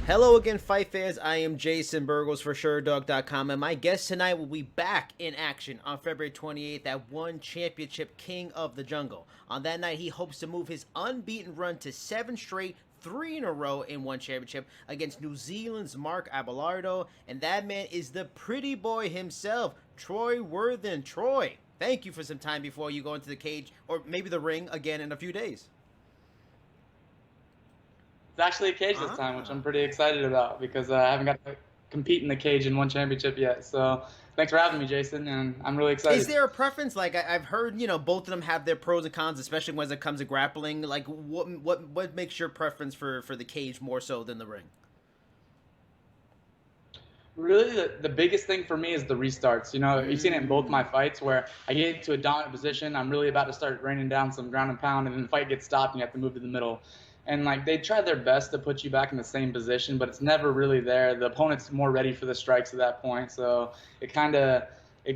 Hello again, fight fans. I am Jason Burgos for Sherdog.com, and my guest tonight will be back in action on February 28th at One Championship King of the Jungle. On that night, he hopes to move his unbeaten run to 7 straight, 3 in a row in One Championship against New Zealand's Mark Abelardo, and that man is the pretty boy himself, Troy Worthen. Troy, thank you for some time before you go into the cage, or maybe the ring again in a few days. It's actually a cage this time, which I'm pretty excited about because I haven't got to compete in the cage in One Championship yet. So thanks for having me, Jason, and I'm really excited. Is there a preference? Like I've heard, both of them have their pros and cons, especially when it comes to grappling. Like what makes your preference for the cage more so than the ring? Really, the biggest thing for me is the restarts. You've seen it in both my fights where I get into a dominant position, I'm really about to start raining down some ground and pound, and then the fight gets stopped and you have to move to the middle. And like they try their best to put you back in the same position, but it's never really there. The opponent's more ready for the strikes at that point, so it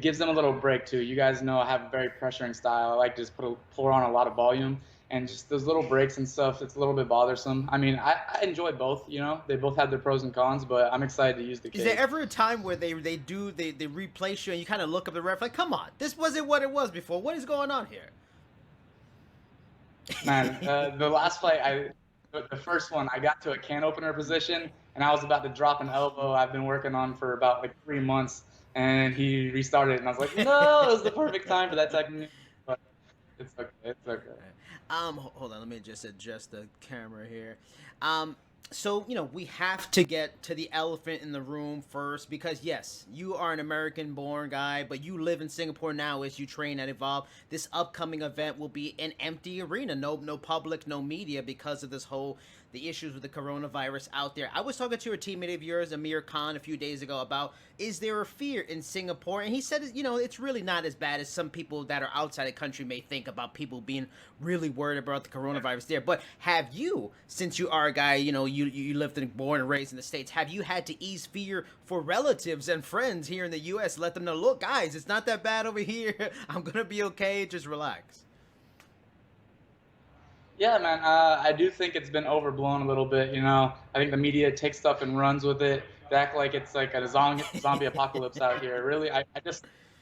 gives them a little break too. You guys know I have a very pressuring style. I like to just pour on a lot of volume, and just those little breaks and stuff, it's a little bit bothersome. I mean, I enjoy both. They both have their pros and cons, but I'm excited to use the cage. Is there ever a time where they replace you and you kind of look up the ref like, come on, this wasn't what it was before. What is going on here? Man, the last fight, the first one, I got to a can opener position, and I was about to drop an elbow I've been working on for about like 3 months, and he restarted it, and I was like, no, it was the perfect time for that technique. But it's okay. It's okay. Hold on, let me just adjust the camera here. So, we have to get to the elephant in the room first because, yes, you are an American-born guy, but you live in Singapore now as you train at Evolve. This upcoming event will be an empty arena, no public, no media because of the issues with the coronavirus out there. I was talking to a teammate of yours, Amir Khan, a few days ago about, is there a fear in Singapore? And he said, it's really not as bad as some people that are outside the country may think about people being really worried about the coronavirus there. But have you, since you are a guy, you lived and born and raised in the States, have you had to ease fear for relatives and friends here in the U.S., let them know, look, guys, it's not that bad over here. I'm going to be okay. Just relax. Yeah, man, I do think it's been overblown a little bit. I think the media takes stuff and runs with it. They act like it's like a zombie apocalypse out here. Really, I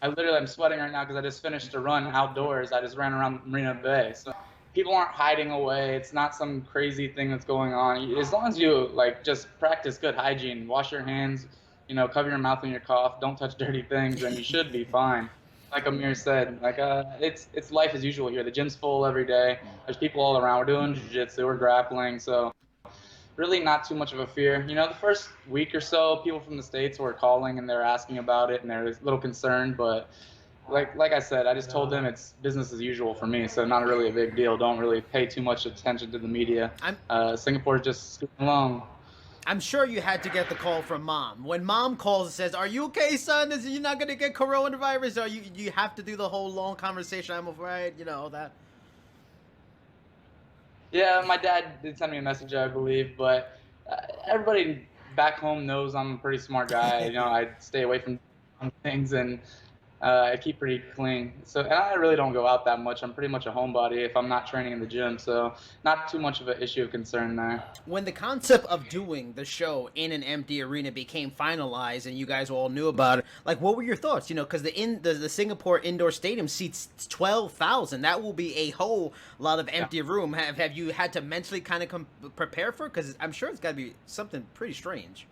literally, I'm sweating right now because I just finished a run outdoors. I just ran around Marina Bay. So people aren't hiding away. It's not some crazy thing that's going on. As long as you just practice good hygiene, wash your hands, cover your mouth when you cough, don't touch dirty things, then you should be fine. Like Amir said, it's life as usual here. The gym's full every day. There's people all around. We're doing jiu-jitsu, we're grappling, so really not too much of a fear. The first week or so, people from the States were calling and they're asking about it and they're a little concerned, but like I said, I just told them it's business as usual for me, so not really a big deal. Don't really pay too much attention to the media. Singapore's just scooting along. I'm sure you had to get the call from mom. When mom calls and says, are you okay, son? You're not going to get coronavirus? Or you have to do the whole long conversation, I'm afraid, all that? Yeah, my dad did send me a message, I believe, but everybody back home knows I'm a pretty smart guy. I stay away from things, and I keep pretty clean. And I really don't go out that much. I'm pretty much a homebody if I'm not training in the gym, so not too much of an issue of concern there. When the concept of doing the show in an empty arena became finalized and you guys all knew about it, what were your thoughts? Because the Singapore indoor stadium seats 12,000. That will be a whole lot of empty room. Have you had to mentally kind of prepare for it? Because I'm sure it's got to be something pretty strange.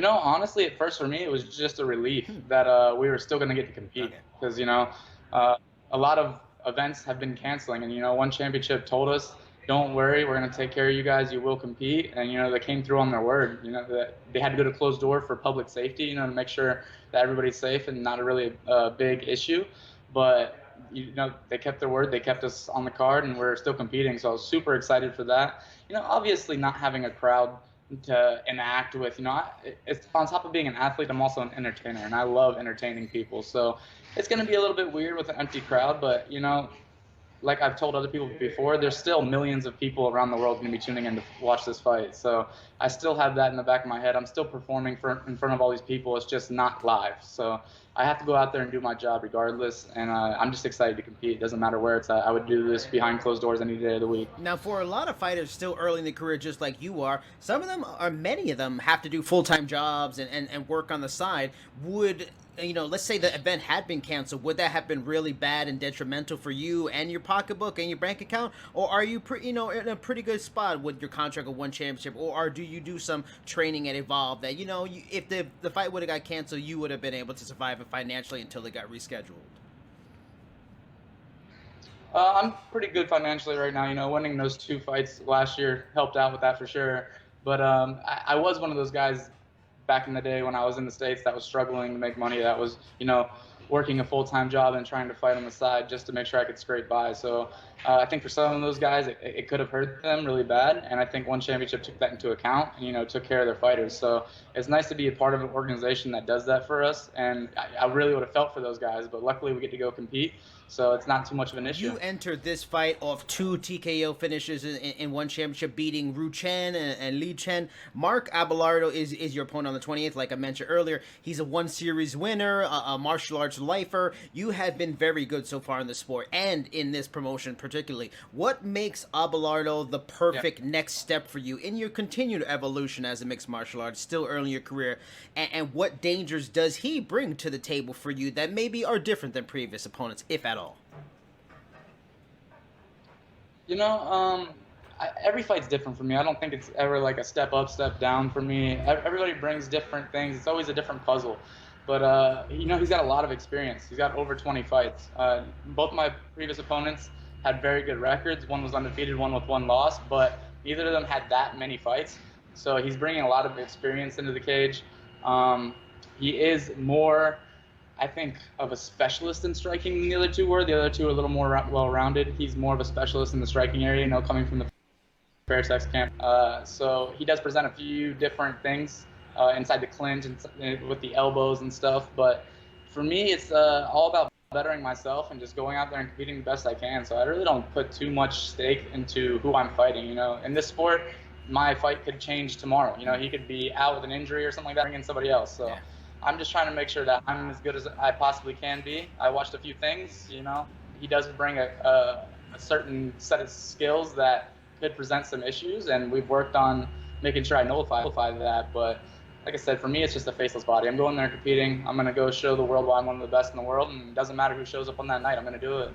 Honestly, at first for me, it was just a relief that we were still going to get to compete because, a lot of events have been canceling. And, One Championship told us, don't worry, we're going to take care of you guys. You will compete. And, they came through on their word, that they had to go to closed door for public safety, to make sure that everybody's safe and not a really big issue. But, they kept their word. They kept us on the card and we're still competing. So I was super excited for that. Obviously not having a crowd to enact with, it's on top of being an athlete, I'm also an entertainer, and I love entertaining people. So it's going to be a little bit weird with an empty crowd, but like I've told other people before, there's still millions of people around the world going to be tuning in to watch this fight. So I still have that in the back of my head. I'm still performing in front of all these people. It's just not live. So I have to go out there and do my job regardless. And I'm just excited to compete. It doesn't matter where it's at. I would do this behind closed doors any day of the week. Now, for a lot of fighters still early in the career, just like you are, some of them, or many of them, have to do full-time jobs and work on the side. Would, let's say the event had been canceled, would that have been really bad and detrimental for you and your pocketbook and your bank account? Or are you, in a pretty good spot with your contract of one championship? Or do you do some training at Evolve that, if the fight would have got canceled, you would have been able to survive it financially until it got rescheduled? I'm pretty good financially right now. Winning those 2 fights last year helped out with that for sure. But I was one of those guys back in the day when I was in the States that was struggling to make money, that was, working a full-time job and trying to fight on the side just to make sure I could scrape by. So I think for some of those guys, it could have hurt them really bad. And I think One Championship took that into account and, took care of their fighters. So it's nice to be a part of an organization that does that for us. And I really would have felt for those guys, but luckily we get to go compete. So it's not too much of an issue. You entered this fight off 2 TKO finishes in One Championship, beating Ru Chen and Li Chen. Mark Abelardo is your opponent on the 28th. Like I mentioned earlier, he's a 1 series winner, a martial arts lifer. You have been very good so far in the sport and in this promotion particularly. What makes Abelardo the perfect next step for you in your continued evolution as a mixed martial artist, still early in your career? And what dangers does he bring to the table for you that maybe are different than previous opponents, if at all? Every fight's different for me. I don't think it's ever like a step up, step down for me. Everybody brings different things. It's always a different puzzle. But, he's got a lot of experience. He's got over 20 fights. Both my previous opponents had very good records. One was undefeated, one with 1 loss, but neither of them had that many fights. So he's bringing a lot of experience into the cage. He is more, I think, of a specialist in striking than the other 2 were. The other 2 are a little more well-rounded. He's more of a specialist in the striking area, coming from the fair sex camp. So he does present a few different things inside the clinch and with the elbows and stuff. But for me, it's all about bettering myself and just going out there and competing the best I can. So I really don't put too much stake into who I'm fighting. In this sport, my fight could change tomorrow. He could be out with an injury or something like that, bring in somebody else. So. Yeah. I'm just trying to make sure that I'm as good as I possibly can be. I watched a few things, He does bring a certain set of skills that could present some issues, and we've worked on making sure I nullify that. But like I said, for me, it's just a faceless body. I'm going there and competing. I'm going to go show the world why I'm one of the best in the world, and it doesn't matter who shows up on that night. I'm going to do it.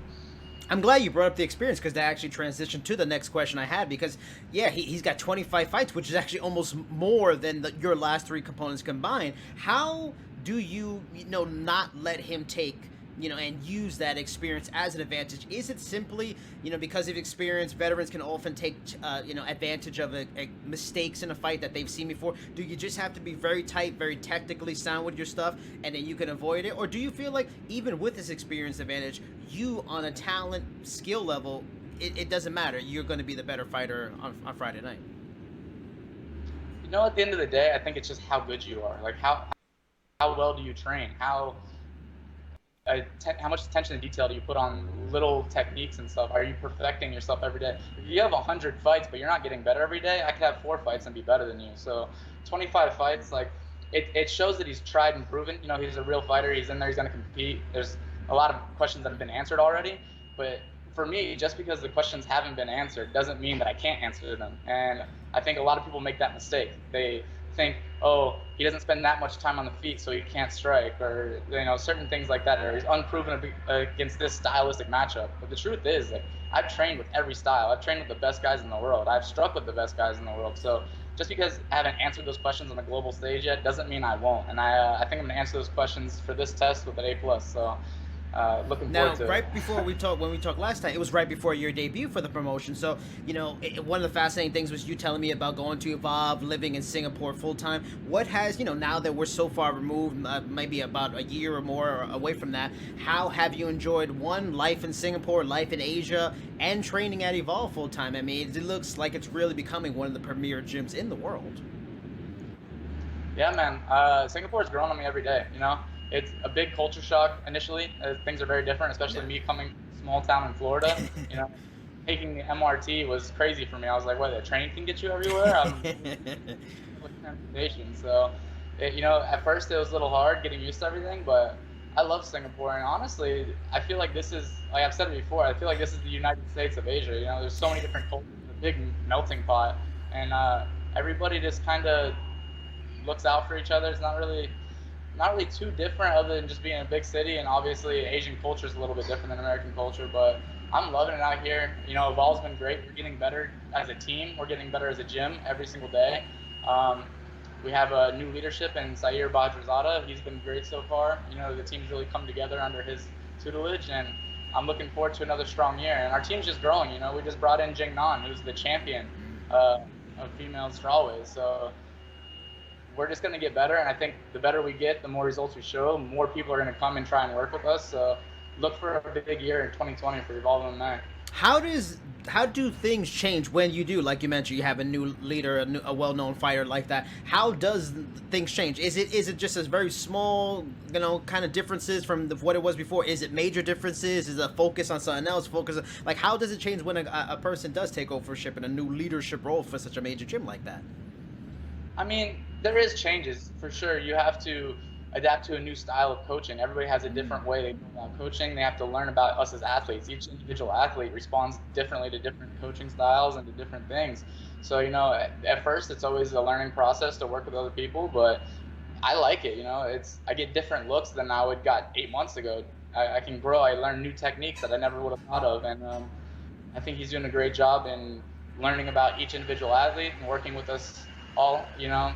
I'm glad you brought up the experience because that actually transitioned to the next question I had because, yeah, he's got 25 fights, which is actually almost more than your last 3 components combined. How do you, not let him take, and use that experience as an advantage? Is it simply, because of experience, veterans can often take, advantage of mistakes in a fight that they've seen before? Do you just have to be very tight, very technically sound with your stuff, and then you can avoid it? Or do you feel like even with this experience advantage, you on a talent, skill level, it doesn't matter. You're going to be the better fighter on Friday night? At the end of the day, I think it's just how good you are. Like, how well do you train? How much attention to detail do you put on little techniques and stuff? Are you perfecting yourself every day? If you have 100 fights, but you're not getting better every day, I could have 4 fights and be better than you. So 25 fights, like, it shows that he's tried and proven. He's a real fighter. He's in there. He's going to compete. There's a lot of questions that have been answered already. But for me, just because the questions haven't been answered doesn't mean that I can't answer them. And I think a lot of people make that mistake. They think, oh, he doesn't spend that much time on the feet, so he can't strike, or certain things like that, or he's unproven against this stylistic matchup. But the truth is, like, I've trained with every style. I've trained with the best guys in the world. I've struck with the best guys in the world. So just because I haven't answered those questions on the global stage yet doesn't mean I won't. And I think I'm going to answer those questions for this test with an A+. So looking forward to it. Now, right before when we talked last time, it was right before your debut for the promotion. So, one of the fascinating things was you telling me about going to Evolve, living in Singapore full time. What has, now that we're so far removed, maybe about a year or more away from that, how have you enjoyed, one, life in Singapore, life in Asia, and training at Evolve full time? I mean, it looks like it's really becoming one of the premier gyms in the world. Yeah, man. Singapore's growing on me every day, It's a big culture shock initially. Things are very different, especially me coming small town in Florida, you know, taking the MRT was crazy for me. I was like, what, a train can get you everywhere? I'm public transportation. So, you know, at first it was a little hard getting used to everything, but I love Singapore. And honestly, I feel like this is, like I've said it before, I feel like this is the United States of Asia. You know, there's so many different cultures, a big melting pot. And everybody just kind of looks out for each other. It's not really too different other than just being a big city, and obviously Asian culture is a little bit different than American culture, but I'm loving it out here. You know, Evolve's been great. We're getting better as a team. We're getting better as a gym every single day. Um, we have a new leadership in Sair Bajrazada. He's been great so far. You know, the team's really come together under his tutelage, and I'm looking forward to another strong year. And our team's just growing. You know, we just brought in Jing Nan, who's the champion of female strawweight. So we're just going to get better, and I think the better we get, the more results we show, more people are going to come and try and work with us. So look for a big year in 2020 for Evolve MMA. How do things change when you do, like you mentioned, you have a new leader, a well-known fighter like that? How does things change? Is it just as very small, you know, kind of differences from what it was before? Is it major differences? Is it a focus on something else? Like, how does it change when a person does take ownership in a new leadership role for such a major gym like that? I mean, there is changes for sure. You have to adapt to a new style of coaching. Everybody has a different way they go about coaching. They have to learn about us as athletes. Each individual athlete responds differently to different coaching styles and to different things. So, you know, at first it's always a learning process to work with other people, but I like it. You know, I get different looks than I would got 8 months ago. I can grow. I learn new techniques that I never would have thought of, and I think he's doing a great job in learning about each individual athlete and working with us all. You know,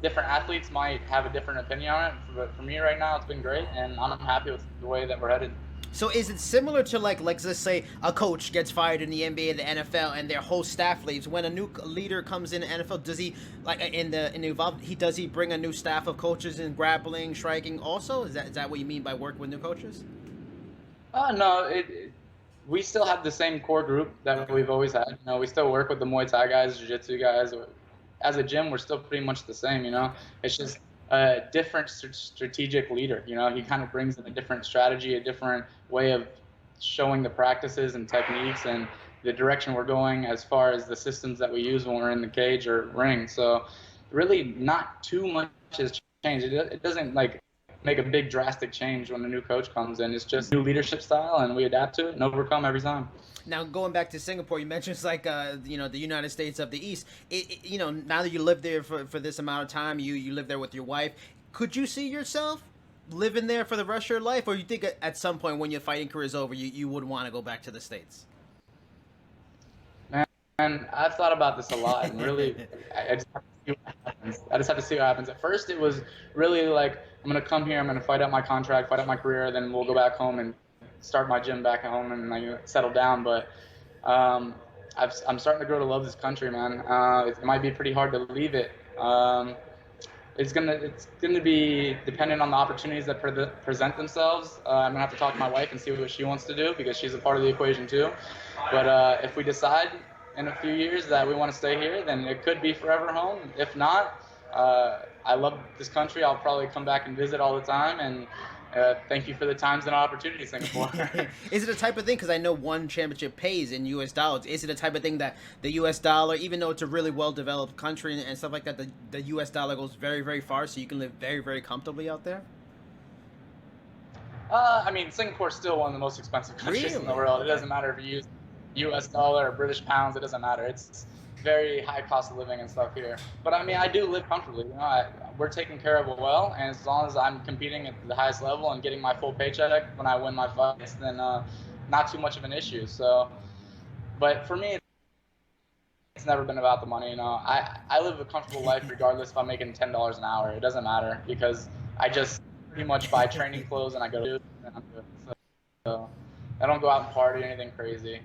different athletes might have a different opinion on it, but for me right now, it's been great, and I'm happy with the way that we're headed. So is it similar to like let's say a coach gets fired in the NBA, the NFL, and their whole staff leaves? When a new leader comes in the NFL, does he like in the Evolve? Does he bring a new staff of coaches in grappling, striking? Also, is that what you mean by work with new coaches? No, we still have the same core group that Okay. we've always had. You know, we still work with the Muay Thai guys, Jiu-Jitsu guys. As a gym, we're still pretty much the same. You know, it's just a different strategic leader. You know, he kind of brings in a different strategy, a different way of showing the practices and techniques and the direction we're going as far as the systems that we use when we're in the cage or ring. So really not too much has changed. It doesn't like make a big drastic change when a new coach comes in. It's just new leadership style, and we adapt to it and overcome every time. Now going back to Singapore, you mentioned it's like the United States of the East. Now that you live there for this amount of time, you live there with your wife. Could you see yourself living there for the rest of your life, or you think at some point when your fighting career is over, you would want to go back to the States? Man, I've thought about this a lot, and really, I just have to see what happens. I just have to see what happens. At first, it was really like, I'm gonna come here, I'm gonna fight out my contract, fight out my career, then we'll go back home and start my gym back at home and like settle down. But um, I'm starting to grow to love this country, man. It might be pretty hard to leave it. It's gonna be dependent on the opportunities that present themselves. I'm gonna have to talk to my wife and see what she wants to do because she's a part of the equation too. But if we decide in a few years that we want to stay here, then it could be forever home. If not, I love this country. I'll probably come back and visit all the time. And thank you for the times and opportunities, Singapore. Is it a type of thing? Because I know one championship pays in U.S. dollars. Is it a type of thing that the U.S. dollar, even though it's a really well-developed country and stuff like that, the U.S. dollar goes very, very far, so you can live very, very comfortably out there? I mean, Singapore's still one of the most expensive countries in the Really? world. It Okay. doesn't matter if you use U.S. dollar or British pounds. It doesn't matter. It's very high cost of living and stuff here. But I mean, I do live comfortably. You know, we're taken care of well, and as long as I'm competing at the highest level and getting my full paycheck when I win my fights, then not too much of an issue. So, but for me, it's never been about the money. You know, I live a comfortable life regardless if I'm making $10 an hour. It doesn't matter because I just pretty much buy training clothes and I go to and I'm good. So I don't go out and party or anything crazy.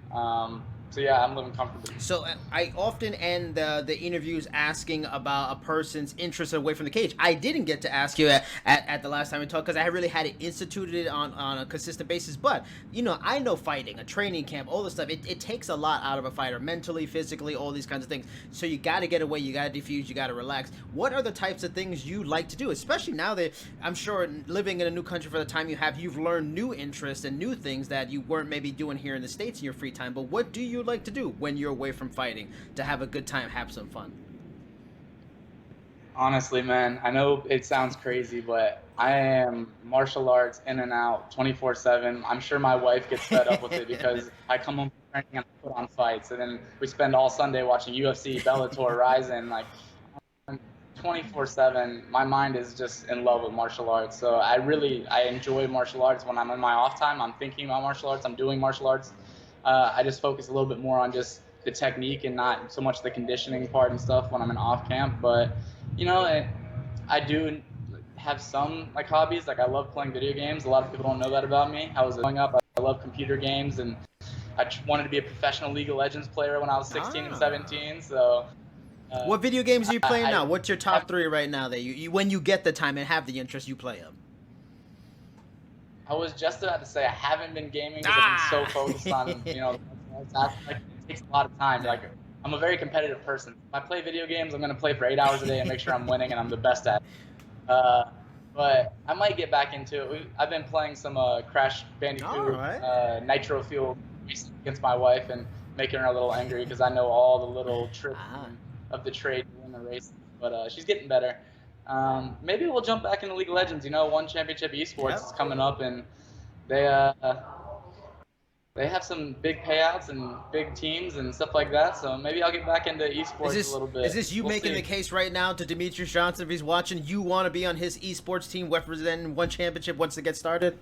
So yeah, I'm living comfortably. So I often end the interviews asking about a person's interest away from the cage. I didn't get to ask you at the last time we talked because I really had it instituted on a consistent basis. But I know fighting, a training camp, all this stuff. It takes a lot out of a fighter, mentally, physically, all these kinds of things. So you got to get away, you got to diffuse, you got to relax. What are the types of things you like to do, especially now that I'm sure living in a new country for the time you've learned new interests and new things that you weren't maybe doing here in the States in your free time. But what do you like to do when you're away from fighting to have a good time, have some fun? Honestly, man, I know it sounds crazy, but I am martial arts in and out 24/7. I'm sure my wife gets fed up with it because I come home from training and I put on fights, and then we spend all Sunday watching UFC, Bellator, Ryzen, like 24/7. My mind is just in love with martial arts. So I enjoy martial arts when I'm in my off time. I'm thinking about martial arts. I'm doing martial arts. I just focus a little bit more on just the technique and not so much the conditioning part and stuff when I'm in off camp. But I do have some like hobbies. Like I love playing video games. A lot of people don't know that about me. I was growing up. I love computer games, and I wanted to be a professional League of Legends player when I was 16 and 17. So. What video games are you playing now? What's your top I, three right now that you when you get the time and have the interest, you play them? I was just about to say I haven't been gaming because I've been so focused on like, it takes a lot of time. Like I'm a very competitive person. If I play video games, I'm gonna play for 8 hours a day and make sure I'm winning and I'm the best at it. But I might get back into it. I've been playing some Crash Bandicoot Nitro Fuel against my wife and making her a little angry because I know all the little tricks of the trade to win the race. But she's getting better. Maybe we'll jump back into League of Legends. One Championship Esports is coming up, and they have some big payouts and big teams and stuff like that. So maybe I'll get back into esports a little bit. Is this you making the case right now to Demetrius Johnson if he's watching? You want to be on his esports team representing one championship once it gets started?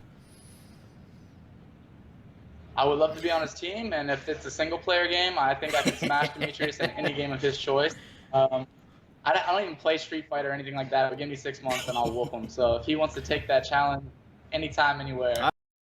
I would love to be on his team, and if it's a single-player game, I think I can smash Demetrius in any game of his choice. I don't even play Street Fighter or anything like that, but give me 6 months and I'll whoop him. So if he wants to take that challenge anytime, anywhere,